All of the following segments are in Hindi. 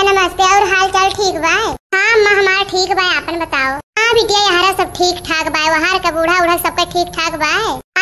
नमस्ते। और हाल चाल ठीक बा? हाँ अम्मा हमारा ठीक बा, अपन बताओ। हाँ बिटिया यहाँ सब ठीक ठाक बा, वहाँ का बूढ़ा उड़ा सबका ठीक ठाक बा।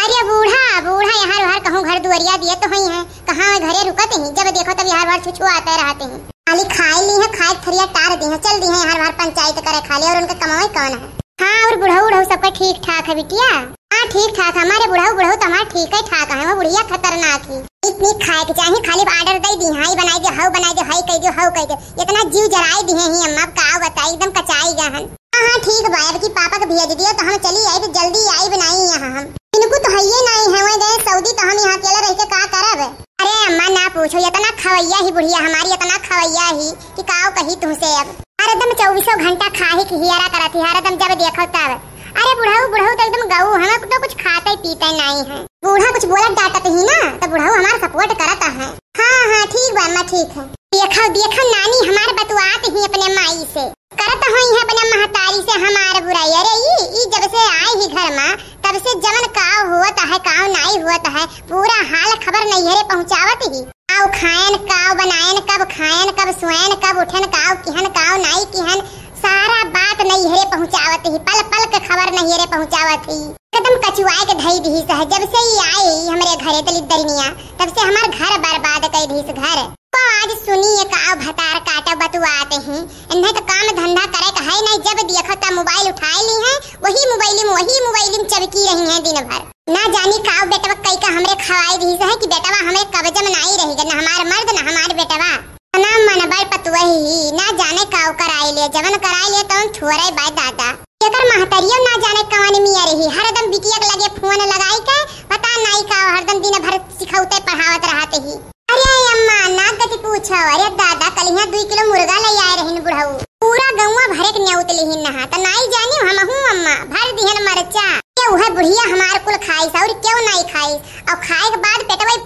अरे बूढ़ा बूढ़ा यहाँ वहाँ कहूँ घर दुआरिया दिए तो ही है, कहाँ घरे रुकते हैं, जब देखो तब यहाँ छुछू आते रहते हैं। खाली खाए ली है, खाए थरिया टार दी है, चल दी है यहाँ पंचायत करे खाली, और उनका कमाई कौन है। हाँ और बुढ़ऊ उढ़ऊ सबका ठीक ठाक है बिटिया? हाँ ठीक ठाक, हमारे बुढ़ऊ बुढ़ऊ तो हमारा ठीक है ठाक है, वो बुढ़िया खतरनाक ही। इतनी खाए के चाहिए, खाली ऑर्डर दे दी, हाई बनाई दे, हाउ बनाई दे, हाई कह दो, हाउ कह दो, इतना जीव जराई दी है ही अम्मा, का बताई एकदम कचाई गहन। हाँ ठीक बा, अब की पापा को भेज दियो तो हम चली आई, तो जल्दी आई बनाई यहाँ हम। इनको तो है नहीं है, वही गए सऊदी, तो हम यहाँ अकेला रह के का करब। अरे अम्मा ना पूछो, इतना खवैया ही बुढ़िया हमारी, इतना खवैया ही कि काव कही तुमसे। अब हरदम 24 घंटा खाही की हियारा करती है, हरदम जब देखो तब। अरे बुढ़ऊ बुढ़ऊ तो एकदम गऊ, हमें तो कुछ खाते पीते नहीं है। बूढ़ा कुछ बोला डांटत ही ना, तो बुढ़ऊ हमारा सपोर्ट करता है। हाँ हाँ ठीक बा अम्मा ठीक है। देखो देखो नानी हमारे बतुआत ही अपने माई से करत हुई है, अपने महतारी से हमारे बुराई। अरे ई जब से आई ही घर में तब से जमन काव होता है काव नहीं होता है, पूरा हाल खबर नैहरे पहुँचावत ही। काव खायन काव बनायन, कब खायन कब सोयन, कब उठन काव किहन काव नहीं किहन, सारा बात नैहरे पहुँचावत ही, पल पल के खबर नैहरे पहुँचावत ही। कदम कचुआए के धई दी है, जब से ही आई हमारे घरे तली दरिनिया तब से हमार घर बर्बाद कर दी घर। तो आज सुनिए काव भतार काटा बतुआते हैं, इन्हें तो काम धंधा करे का है नहीं, जब देखो तब मोबाइल उठाए ली है, वही मोबाइल में चबकी रही है दिन भर। ना जानी काव बेटवा कई का हमरे खवाई दी है कि बेटवा हमें कब्जा में नहीं रहेगा, ना हमारे मर्द ना हमारे बेटवा। ना मन बल पतुही ना जाने काव कराई ले, जवन कराई ले तो छोरे बाय दादा एकर महतरियो ना जाने कवानी मिया रही, हरदम बिटिया के लगे फोन लगाई के पता नहीं का हरदम दिन भर सिखौते पढ़ावत रहते ही। अरे अम्मा ना गति पूछो, अरे दादा कल यहाँ 2 किलो मुर्गा ले आए रहन बुढ़ऊ, पूरा गौवा भरे के न्योत लेहिन नहा, तो नहीं जानी हम हूँ अम्मा भर दिहन मरचा। क्यों है बुढ़िया हमार कुल खाई और क्यों नहीं खाई, और खाए के बाद पेटवाई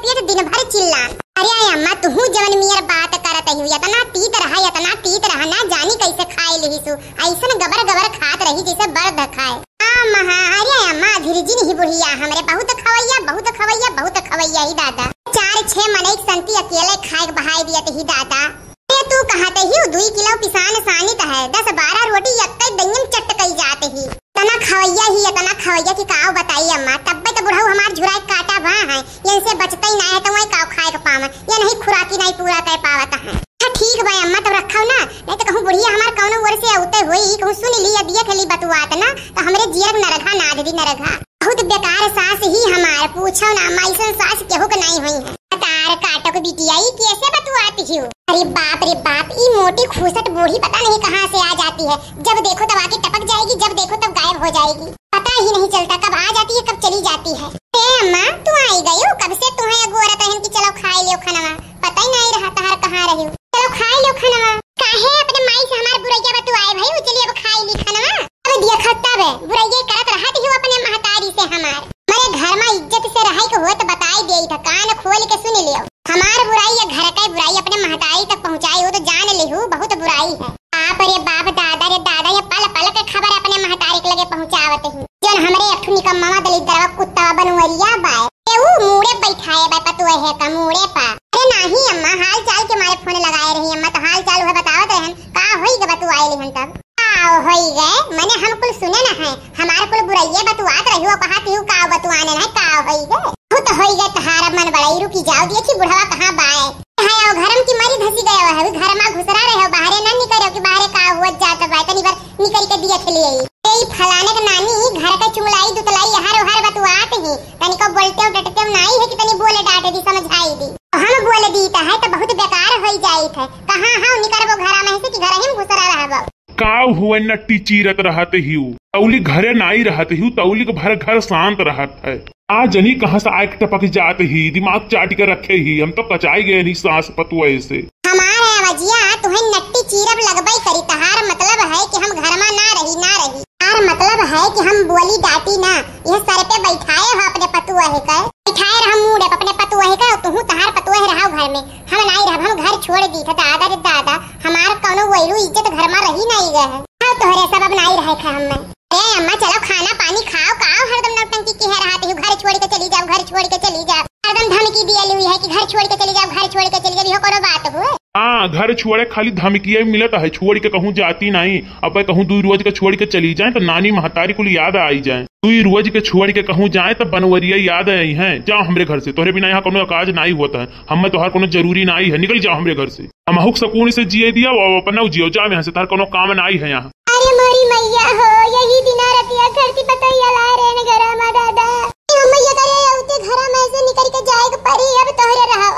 पेट दिन भर चिल्ला। अरे अम्मा तू जवन मियर बात करत ही, इतना तीत रहा ना जानी कैसे खाए लिहिसु, ऐसन गबर खात रही जैसे बर्द खाए। अरे अम्मा धीरजिन ही बुढ़िया हमरे बहुत खवैया ही दादा, 4-6 मन एक संती अकेले खाए बहाई दियत ही दादा। अरे तू कहते ही 2 किलो पिसान सानित है, 10-12 रोटी यत्ते दयम चट कई जाते ही, तना खवैया की काव बताई अम्मा। तब्बे तो बुढ़ऊ हमार झुराए काटा भा है, इनसे बचता ही ना है, तो वही काव खाए का पावा, ये नहीं खुराकी नहीं पूरा कर पावता है। ठीक भाई अम्मा तब रखो ना, नहीं तो कहूँ बुढ़िया हमार कौनो ओर से औते हुई कहूँ सुन ली देख ली बतुआत ना, तो हमरे जीरक नरघा नाद दी नरघा। बहुत बेकार सास ही हमार, पूछो ना माईसन सास केहू के नहीं हुई है। तार काटो के बिटिया कैसे बतुआती हो। अरे बाप ई मोटी खूसट बूढ़ी पता नहीं कहाँ से आ जाती है, जब देखो तब आके टपक जाएगी, जब देखो तब गायब हो जाएगी, पता ही नहीं चलता कब आ जाती है कब चली जाती है। अम्मा तू आई गई हो, कब से तुम्हें अगोरा तहन की चलो खाए लियो खाना, पता ही नहीं रहा तार कहाँ रही हो, चलो खाए लो खाना। काहे अपने माई से हमार बुरैया बतुआए भाई, चलिए अब खाए ली खाना। अब देखो तब बुरैया करत रहत ही अपने महतारी से हमार, मेरे घर में इज्जत से रहे के हो तो बताई देई था, कान खोल के सुन लियो। हमार बुराई या घर का बुराई अपने महतारी तक पहुँचाई हो तो जान लेहू बहुत बुराई है। रे बाप दादा ये पल पल के खबर अपने महतारी के लगे पहुँचावत ही, जन हमरे अठुनी का मामा दलिद्रवा कुत्ता बनवरिया बाय वो मुड़े बैठाए बाय पतुए है का मुड़े पा। अरे नहीं अम्मा हाल चाल के मारे फोन लगाए रही अम्मा, तो हाल चाल है बतावत रहन का होई के बतुआई लेहन तब का होई गए, माने हम कुल सुने ना है, हमार कुल बुराइये बतुआत रही हो, कहती हूँ का बतुआने ना का होई गए, खुद होई गए तहारा मन बड़ाई रुकी जाओ, देखी बुढ़वा कहाँ बाए है, घरम की मरी धसी गया है, घर में घुसरा रहे हो, बाहरे ना निकलो कि बाहरे का हुआ जाता बाय, तनी बार निकल के दिया खेलिए। ए फलाने के नानी घर का चुगलाई दुतलाई हर बतुआत ही, तनी को बोलते डटते नहीं है कि तनी बोले डांटे दी समझाई दी, हम बोले दीता है तो बहुत बेकार हो जाई थे, कहां हां निकलबो घरा में से कि घर ही में घुसरा रहबो। काव हुआ नट्टी चीरत रहते ही तौली घरे नाई रहते ही, तौली के भर घर शांत रहत है, आज जनी कहाँ से आए टपक जाते ही, दिमाग चाट के रखे ही, हम तो कचाई गए नहीं सास पतुए से। हमारे अवजिया तुम्हें नट्टी चीरब लगबाई करी, तहार मतलब है कि हम घर में ना रही, तार मतलब है कि हम बोली डांटी ना, यह सर पे बैठाए हो अपने पतुए का, बैठाए रहा मुड़े अपने पतुए का, तुहू तहार पतुए रहा घर में, हम नहीं रह, हम घर छोड़ दी था दादा रे दादा, हमार कौनो वैलू इज्जत घर में रही नहीं गए है, तोहरे सबब नहीं रहे थे हम। अरे अम्मा चलो खाना पानी खाओ, हरदम नौटंकी की है रहते हो, घर छोड़ के चली जाओ, हरदम धमकी दिया हुई है कि घर छोड़ के चली जाओ, घर छोड़ के चली जाओ, भी हो कोनो बात हुए। हाँ घर छोड़े खाली धमकिया मिलता है, छोड़ के कहूँ जाती नहीं। अब कहूँ 2 रोज के छोड़ के चली जाए तो नानी महतारी को याद आई जाए। 2 रोज के छोड़ के कहूँ जाए तो बनवरिया याद आई है। जाओ हमरे घर से, तोहरे बिना यहाँ कोनो काज नहीं होता है। हमें तोहार कोनो जरूरी नहीं है, निकल जाओ हमरे घर से। हम हुक सुकून से जिए दिया और अपना जियो, जाओ यहाँ से, तार कोनो काम नहीं है यहाँ। अरे मोरी मैया हो, यही दिना रतिया करती पतैया ला रेन घरमा दादा। मैया करे औते घरा में से निकल के जाए के परी। अब तोहरे रहो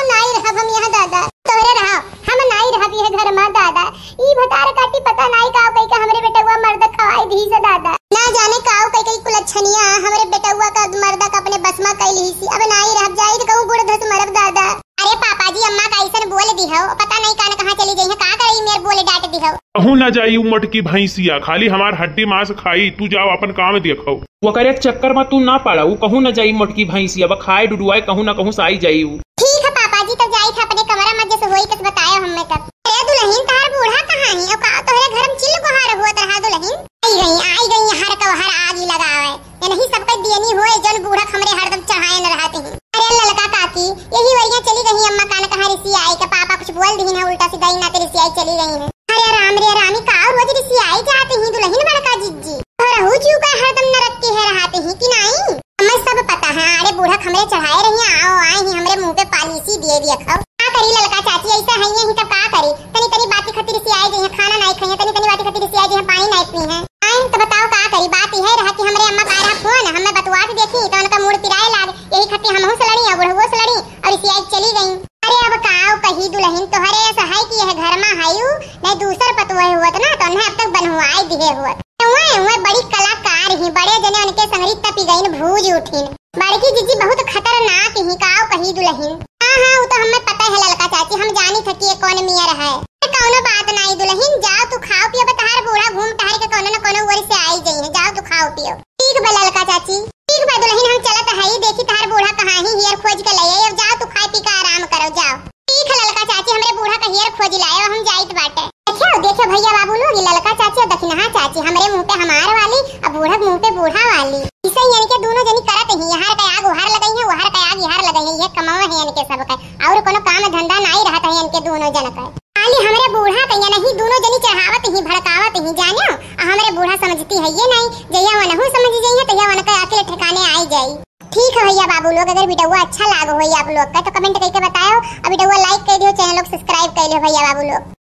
नहीं रहब हम यहाँ दादा। तोहरे रहो, हम नहीं रहब ये घर में दादा। ई भतार काटी पता नहीं काव कई का हमरे बेटवा मर्द खवाई दी से दादा। ना जाने काव कई कई कुलच्छनिया हमरे बेटवा का मर्द का अपने बस में कैली सी। अब नहीं रहब, जाई कहूं बूढ़ धस मरब दादा। अरे पापा जी अम्मा कैसन बोल दी हो, पता नहीं कान कहां चली गई है, का करई मेरे बोले डांट दी हो। कहूँ ना जाई मोटकी भैंसिया, खाली हमार हड्डी मांस खाई। तू जाओ अपन काम देखो। वो करे चक्कर में तू ना पड़ा, कहूँ न जाई मोटकी भैंसी, अब खाए डुडुआए कहूँ ना कहूँ साई जाई। ठीक है पापा जी, तो जाई था अपने कमरा में जैसे होई कस बताया हमें तब। अरे दुल्हन तार बूढ़ा कहां है, और का तोहरे घर में चिल गुहार हुआ रहा दुल्हन। आई गई हर का हर आग ही लगावे। ये नहीं सबका देनी होए जन बूढ़ा हमरे हरदम चढ़ाए न रहते हैं। अरे ललका काकी यही वही चली गई अम्मा कान कहां रिसी आई का पापा कुछ बोल दी ना, उल्टा सीधा ही ना तेरी रिसी आई चली गई है। अरे राम रे रामी का रोज रिसी आई जाते हैं दुल्हन बड़का जिज्जी। रहू जू का हरदम न रखती है रहते हैं कि नहीं, हमें सब पता है। अरे बूढ़ा हमरे चढ़ाए रही, आओ आए ही हमरे मुंह पे पॉलिसी दे दिया खाओ। का करी ललका चाची ऐसा है ही तब का करी। तनी तनी बाती खातिर से आई गई, खाना नहीं खाई, तनी तनी बाती खातिर से आई गई, पानी नहीं पी है। आए तो बताओ का करी। बात यह रहा कि हमरे अम्मा का रहा फोन हमें बतवात देखी तो उनका मूड पिराए लाग। यही खातिर हमहू से लड़ी और बुढ़ऊ से लड़ी और इसी आई चली गई। अरे अब काव कही दुल्हन तोहरे सहाय की है घर में हायू नहीं दूसर पतवाए हुआ ना तो उन्हें अब तक बनवाई दिए हुआ। हुए बड़ी कलाकार ही, बड़े जने उनके संगरी तपी गईन भूज उठीन। बड़की जीजी बहुत खतरनाक ही काव कही दुल्हन। हाँ वो तो हमें पता है ललका चाची, हम जानी थी कि कौन मियाँ है। कौनो बात नहीं दुल्हन, जाओ तू खाओ पियो, बतहार बूढ़ा घूम टहर के कोनो न कोनो ओर से आई गई है। जाओ तू खाओ पियो। ठीक बा ललका चाची, ठीक बा दुल्हन, हम चलत है ही देखी तार बूढ़ा कहां ही हेयर खोज के ले आई। अब जाओ तू खाए पी के आराम करो जाओ। ठीक है ललका चाची, हमरे बूढ़ा का हेयर खोज लाए हम जाइत बाटे। देखो भैया बाबू लोग, ललका चाची और दक्षिणा चाची हमरे मुंह पे हमार वाली और बूढ़ा मुंह पे बूढ़ा वाली। इसे यानी के दोनों जनी करत ही, यहाँ का आग उहार लगई है, वहार का आग यहाँ लगई है। ये कमावा है यानी के सब का, और कोनो काम धंधा नहीं रहत है इनके दोनों जन का। खाली हमरे बूढ़ा कहिया नहीं, दोनों जनी चढ़ावत ही भड़कावत ही जानो। हमरे बूढ़ा समझती है ये नहीं, जइया वनहु समझ जाइए तइया वन का अकेले ठिकाने आई जाई। ठीक है भैया बाबू लोग, अगर वीडियो अच्छा लागो हो आप लोग का तो कमेंट करके बताओ, और वीडियो लाइक कर दियो, चैनल लोग सब्सक्राइब कर लियो भैया बाबू लोग।